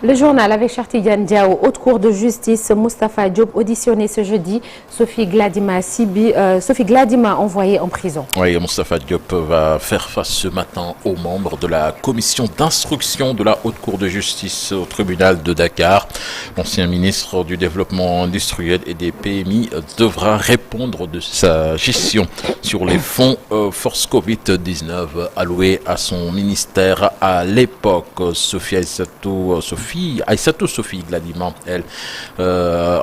Le journal avec Chartidiane Diao, haute cour de justice, Moustapha Diop auditionné ce jeudi, Sophie Gladima envoyée en prison. Oui, Moustapha Diop va faire face ce matin aux membres de la commission d'instruction de la haute cour de justice au tribunal de Dakar. L'ancien ministre du développement industriel et des PMI devra répondre de sa gestion sur les fonds Force Covid-19 alloués à son ministère à l'époque. Sophie Gladima, elle,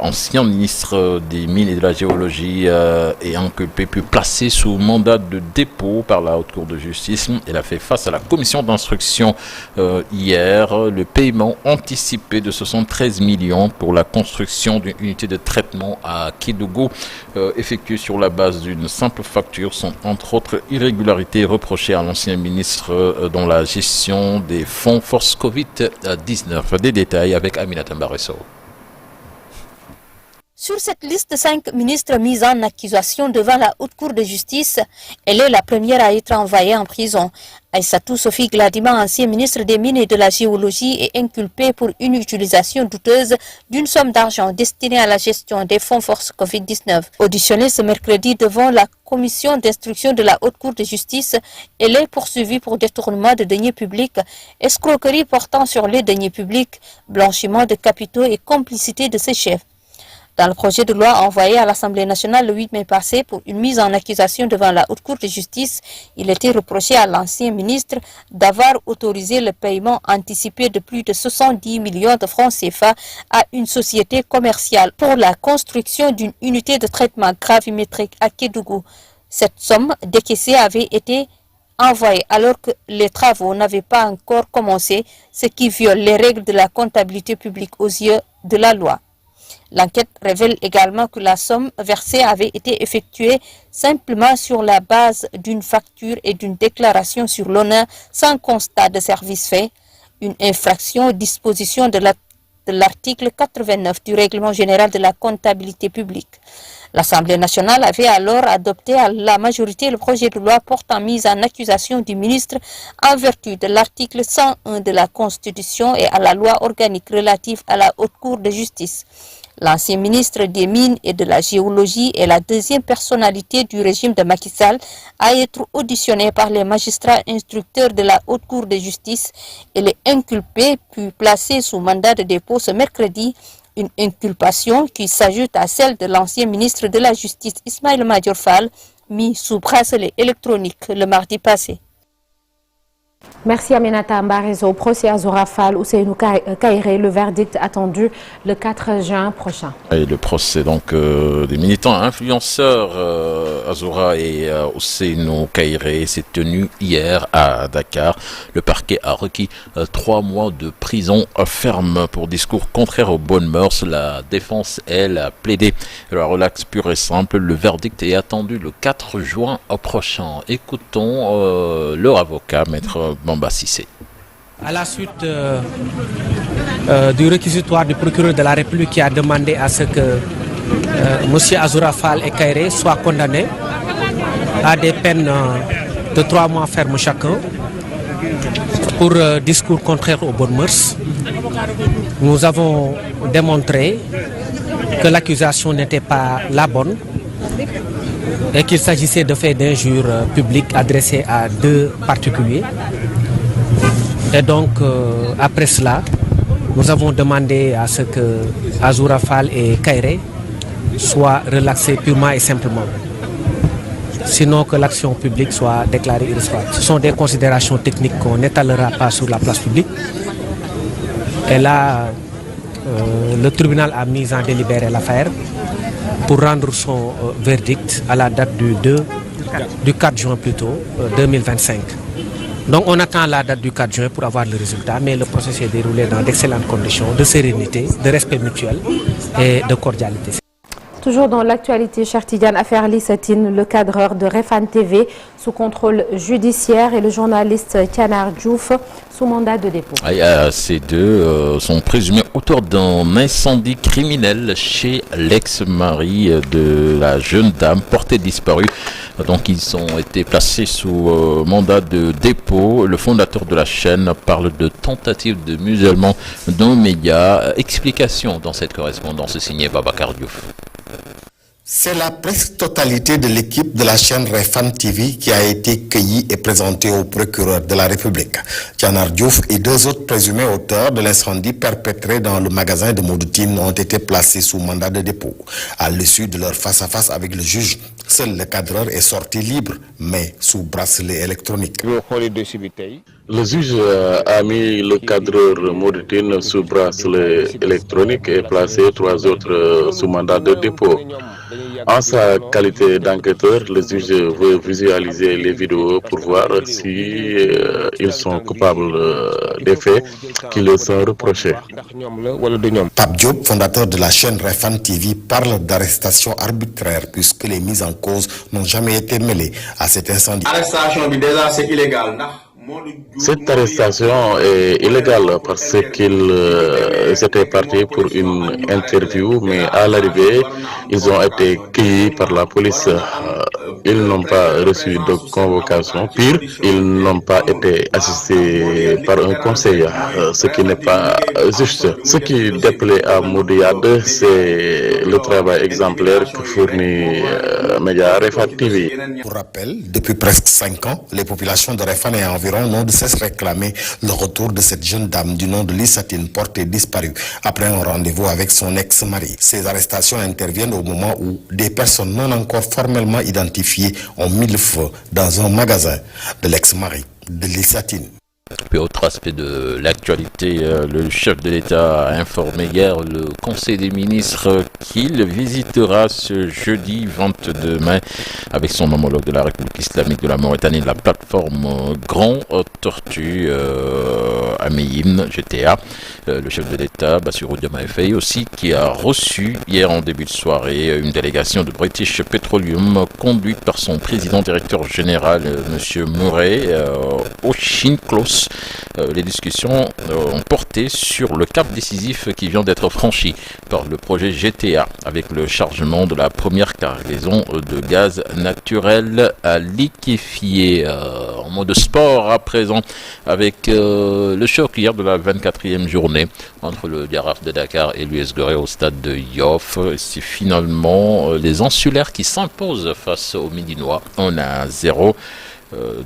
ancien ministre des Mines et de la Géologie, est inculpée puis placée sous mandat de dépôt par la Haute Cour de justice. Elle a fait face à la commission d'instruction hier. Le paiement anticipé de 73 millions pour la construction d'une unité de traitement à Kédougou, effectuée sur la base d'une simple facture, sont entre autres irrégularités reprochées à l'ancien ministre dans la gestion des fonds Force Covid-19. Des détails avec Aminata Mbaresso. Sur cette liste de 5 ministres mis en accusation devant la Haute Cour de justice, elle est la première à être envoyée en prison. Aïssatou Sophie Gladima, ancien ministre des Mines et de la Géologie, est inculpée pour une utilisation douteuse d'une somme d'argent destinée à la gestion des fonds Force Covid-19. Auditionnée ce mercredi devant la commission d'instruction de la Haute Cour de justice, elle est poursuivie pour détournement de deniers publics, escroquerie portant sur les deniers publics, blanchiment de capitaux et complicité de ses chefs. Dans le projet de loi envoyé à l'Assemblée nationale le 8 mai passé pour une mise en accusation devant la Haute Cour de justice, il était reproché à l'ancien ministre d'avoir autorisé le paiement anticipé de plus de 70 millions de francs CFA à une société commerciale pour la construction d'une unité de traitement gravimétrique à Kédougou. Cette somme décaissée avait été envoyée alors que les travaux n'avaient pas encore commencé, ce qui viole les règles de la comptabilité publique aux yeux de la loi. L'enquête révèle également que la somme versée avait été effectuée simplement sur la base d'une facture et d'une déclaration sur l'honneur sans constat de service fait, une infraction aux dispositions de l'article 89 du règlement général de la comptabilité publique. L'Assemblée nationale avait alors adopté à la majorité le projet de loi portant mise en accusation du ministre en vertu de l'article 101 de la Constitution et à la loi organique relative à la Haute Cour de justice. L'ancien ministre des Mines et de la Géologie est la deuxième personnalité du régime de Macky Sall à être auditionné par les magistrats instructeurs de la Haute Cour de justice. Elle est inculpée puis placée sous mandat de dépôt ce mercredi, une inculpation qui s'ajoute à celle de l'ancien ministre de la Justice Ismaïla Madior Fall, mis sous bracelet électronique le mardi passé. Merci Aminata Mbarezo. Au procès Azoura Fall, Ousseynou Kairé, le verdict attendu le 4 juin prochain. Et le procès donc des militants influenceurs Azoura et Ousseynou Kairé s'est tenu hier à Dakar. Le parquet a requis 3 mois de prison ferme pour discours contraires aux bonnes mœurs. La défense, elle, a plaidé la relaxe pure et simple. Le verdict est attendu le 4 juin prochain. Écoutons leur avocat, maître Bamba Sissé. À la suite du réquisitoire du procureur de la République qui a demandé à ce que M. Azoura Fall et Kairé soient condamnés à des peines de 3 mois ferme chacun pour discours contraires aux bonnes mœurs, nous avons démontré que l'accusation n'était pas la bonne et qu'il s'agissait de faits d'injures publiques adressés à 2 particuliers. Et donc, après cela, nous avons demandé à ce que Azoura Fall et Kairé soient relaxés purement et simplement, sinon que l'action publique soit déclarée irrecevable. Ce sont des considérations techniques qu'on n'étalera pas sur la place publique. Et là, le tribunal a mis en délibéré l'affaire pour rendre son verdict à la date du 4 juin plutôt, 2025. Donc on attend la date du 4 juin pour avoir le résultat, mais le processus est déroulé dans d'excellentes conditions de sérénité, de respect mutuel et de cordialité. Toujours dans l'actualité, Chartidiane, affaire Lissatine, le cadreur de Refane TV sous contrôle judiciaire et le journaliste Tianar Diouf sous mandat de dépôt. Ces deux sont présumés auteurs d'un incendie criminel chez l'ex-mari de la jeune dame portée disparue Donc ils ont été placés sous mandat de dépôt. Le fondateur de la chaîne parle de tentative de musellement dans les médias. Explication dans cette correspondance signée Babacar Diouf. C'est la presque totalité de l'équipe de la chaîne Refane TV qui a été cueillie et présentée au procureur de la République. Tianar Diouf et 2 autres présumés auteurs de l'incendie perpétré dans le magasin de Moudoutine ont été placés sous mandat de dépôt. À l'issue de leur face-à-face avec le juge, seul le cadreur est sorti libre, mais sous bracelet électronique. Le juge a mis le cadreur Moudoutine sous bracelet électronique et placé 3 autres sous mandat de dépôt. En sa qualité d'enquêteur, le juge veut visualiser les vidéos pour voir si ils sont coupables des faits qui leur sont reprochés. Pape Diop, fondateur de la chaîne Refane TV, parle d'arrestation arbitraire puisque les mises en cause n'ont jamais été mêlées à cet incendie. L'arrestation, déjà, c'est illégal. Cette arrestation est illégale parce qu'ils étaient partis pour une interview, mais à l'arrivée, ils ont été cueillis par la police. Ils n'ont pas reçu de convocation. Pire, ils n'ont pas été assistés par un conseiller, ce qui n'est pas juste. Ce qui déplaît à Moudiad, c'est le travail exemplaire que fournit Média Refane TV. Pour rappel, depuis presque 5 ans, les populations de Refane et environ n'ont de cesse réclamé le retour de cette jeune dame du nom de Lissatine portée disparue après un rendez-vous avec son ex-mari. Ces arrestations interviennent au moment où des personnes non encore formellement identifiées ont mis le feu dans un magasin de l'ex-mari de Lissatine. Puis autre aspect de l'actualité, le chef de l'État a informé hier le Conseil des ministres qu'il visitera ce jeudi 22 mai avec son homologue de la République islamique de la Mauritanie la plateforme Grand Tortue à Méhim, GTA. Le chef de l'État, Bassirou Diomaye Faye aussi, qui a reçu hier en début de soirée une délégation de British Petroleum conduite par son président directeur général, M. Murray, O'Shinclos. Les discussions ont porté sur le cap décisif qui vient d'être franchi par le projet GTA avec le chargement de la première cargaison de gaz naturel à liquéfier. En mode sport à présent avec le choc hier de la 24e journée entre le Giraffe de Dakar et l'US Gorée au stade de Yoff. C'est finalement les insulaires qui s'imposent face aux Médinois 1-0.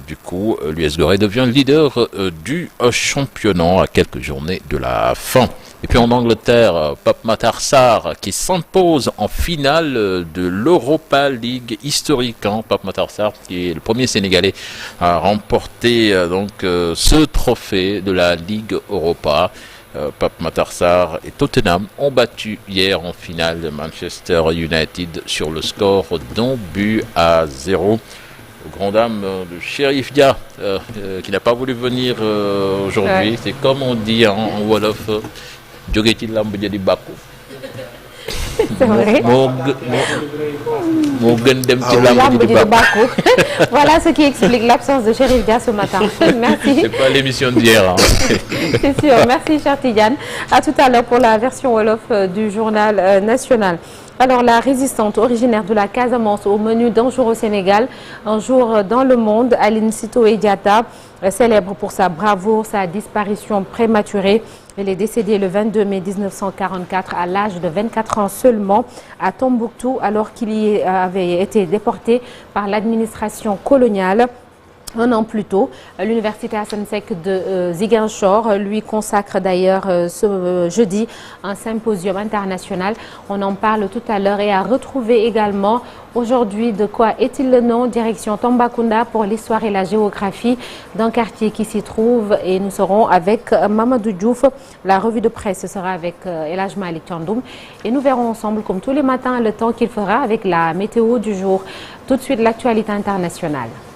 Du coup, l'US Gorée devient leader du championnat à quelques journées de la fin. Et puis en Angleterre, Pape Matar Sarr qui s'impose en finale de l'Europa League historique. Pape Matar Sarr qui est le premier Sénégalais à remporter ce trophée de la Ligue Europa. Pape Matar Sarr et Tottenham ont battu hier en finale Manchester United sur le score d'1-0. Grande dame de Chérif Dia qui n'a pas voulu venir aujourd'hui. Ouais. C'est comme on dit en Wolof, Djogeti lamb jadi bakku. C'est vrai. Voilà ce qui explique l'absence de Chérif Dia ce matin. Merci. C'est pas l'émission d'hier. C'est sûr. Merci, cher Tidiane. À tout à l'heure pour la version Wolof du journal national. Alors, la résistante originaire de la Casamance au menu d'un jour au Sénégal, un jour dans le monde, Aline Sitoé Diatta, célèbre pour sa bravoure, sa disparition prématurée. Elle est décédée le 22 mai 1944 à l'âge de 24 ans seulement à Tombouctou, alors qu'il y avait été déporté par l'administration coloniale. Un an plus tôt, l'université Assane Seck de Ziguinchor lui consacre d'ailleurs ce jeudi un symposium international. On en parle tout à l'heure et à retrouver également aujourd'hui de quoi est-il le nom, direction Tambacounda pour l'histoire et la géographie d'un quartier qui s'y trouve. Et nous serons avec Mamadou Diouf. La revue de presse sera avec El Hadj Malick Thiandoum. Et nous verrons ensemble, comme tous les matins, le temps qu'il fera avec la météo du jour. Tout de suite, l'actualité internationale.